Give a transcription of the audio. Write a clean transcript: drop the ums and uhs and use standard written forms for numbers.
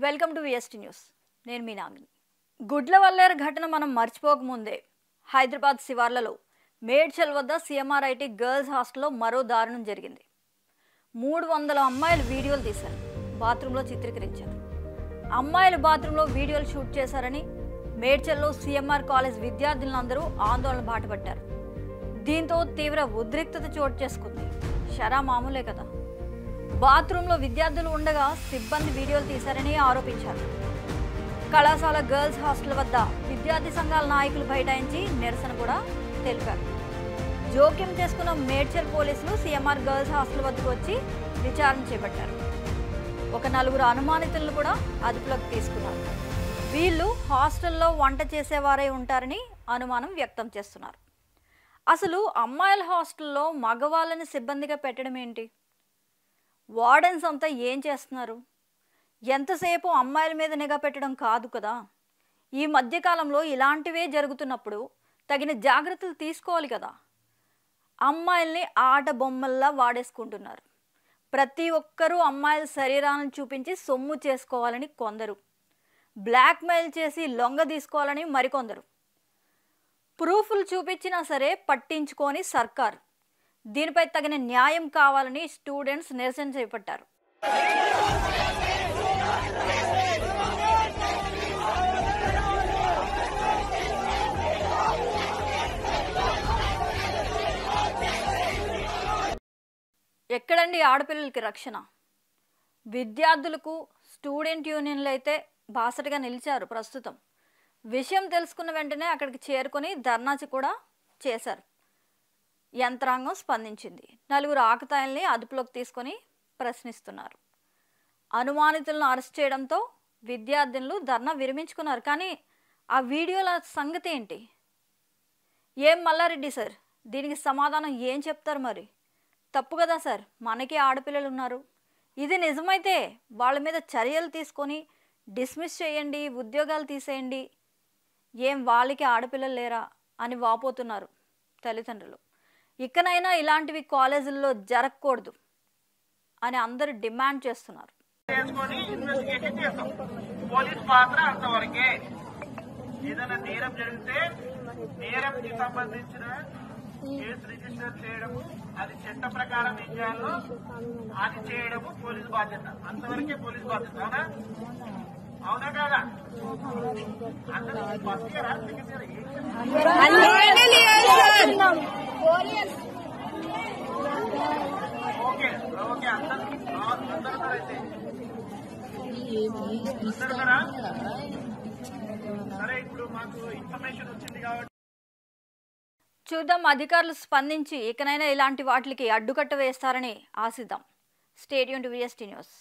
Welcome to VST news. నేను మీ నాగిని. గుడ్లవల్లేరు ఘటన మనం మర్చిపోకముందే హైదరాబాద్ శివార్లలో మేడ్చల్ వద్ద సిఎంఆర్ఐటీ గర్ల్స్ హాస్టల్లో మరో దారుణం జరిగింది. 300 అమ్మాయిలు వీడియోలు తీశారు, బాత్రూంలో చిత్రీకరించారు. అమ్మాయిలు బాత్రూంలో వీడియోలు షూట్ చేశారని మేడ్చల్లో సిఎంఆర్ కాలేజ్ విద్యార్థులందరూ ఆందోళన బాటపట్టారు. దీంతో తీవ్ర ఉద్రిక్తత చోటు చేసుకుంది. షరా మామూలే కదా. బాత్రూంలో విద్యార్థులు ఉండగా సిబ్బంది వీడియోలు తీశారని ఆరోపించారు. కళాశాల గర్ల్స్ హాస్టల్ వద్ద విద్యార్థి సంఘాల నాయకులు బైఠాయించి నిరసన కూడా తెలిపారు. జోక్యం చేసుకున్న మేడ్చల్ పోలీసులు సిఎంఆర్ గర్ల్స్ హాస్టల్ వద్దకు వచ్చి విచారణ చేపట్టారు. ఒక 4 అనుమానితులను కూడా అదుపులోకి తీసుకున్నారు. వీళ్ళు హాస్టల్లో వంట చేసేవారై ఉంటారని అనుమానం వ్యక్తం చేస్తున్నారు. అసలు అమ్మాయిల హాస్టల్లో మగవాళ్ళని సిబ్బందిగా పెట్టడం ఏంటి? వార్డెన్స్ అంతా ఏం చేస్తున్నారు? ఎంతసేపు అమ్మాయిల మీద నిఘా పెట్టడం కాదు కదా. ఈ మధ్యకాలంలో ఇలాంటివే జరుగుతున్నప్పుడు తగిన జాగ్రత్తలు తీసుకోవాలి కదా. అమ్మాయిల్ని ఆట బొమ్మల్లా వాడేసుకుంటున్నారు. ప్రతి ఒక్కరూ అమ్మాయిల శరీరాలను చూపించి సొమ్ము చేసుకోవాలని కొందరు, బ్లాక్మెయిల్ చేసి లొంగ తీసుకోవాలని మరికొందరు. ప్రూఫ్లు చూపించినా సరే పట్టించుకొని సర్కార్. దీనిపై తగిన న్యాయం కావాలని స్టూడెంట్స్ నిరసన చేపట్టారు. ఎక్కడండి ఆడపిల్లలకి రక్షణ? విద్యార్థులకు స్టూడెంట్ యూనియన్లు అయితే బాసటగా నిలిచారు. ప్రస్తుతం విషయం తెలుసుకున్న వెంటనే అక్కడికి చేరుకొని ధర్నాచి కూడా చేశారు. యంత్రాంగం స్పందించింది. 4 ఆకతాయిల్ని అదుపులోకి తీసుకొని ప్రశ్నిస్తున్నారు. అనుమానితులను అరెస్ట్ చేయడంతో విద్యార్థినులు ధర్నా విరమించుకున్నారు. కానీ ఆ వీడియోల సంగతి ఏంటి? ఏం మల్లారెడ్డి సార్, దీనికి సమాధానం ఏం చెప్తారు? మరి తప్పు కదా సార్, మనకి ఆడపిల్లలు ఉన్నారు. ఇది నిజమైతే వాళ్ళ మీద చర్యలు తీసుకొని డిస్మిస్ చేయండి, ఉద్యోగాలు తీసేయండి. ఏం వాళ్ళకి ఆడపిల్లలు లేరా అని వాపోతున్నారు తల్లిదండ్రులు. ఇకనైనా ఇలాంటివి కాలేజీల్లో జరగకూడదు అని అందరూ డిమాండ్ చేస్తున్నారు. పోలీస్ పాత్ర అంతవరకే. ఏదైనా నేరం జరిగితే నేరంకి సంబంధించిన కేసు రిజిస్టర్ చేయడము, అది చట్ట ప్రకారం ఏం చేయాలో అది చేయడము పోలీసు బాధ్యత. అంతవరకే పోలీసు బాధ్యత. అవునా అవునా కాదా? అందరూ పంపియరా? ఓకే ఓకే అందరూ అయితే సరే. ఇప్పుడు మాకు ఇన్ఫర్మేషన్ వచ్చింది కాబట్టి చూద్దాం, అధికారులు స్పందించి ఇకనైనా ఇలాంటి వాటికి అడ్డుకట్ట వేస్తారని ఆశిద్దాం. Stay tuned to VST news.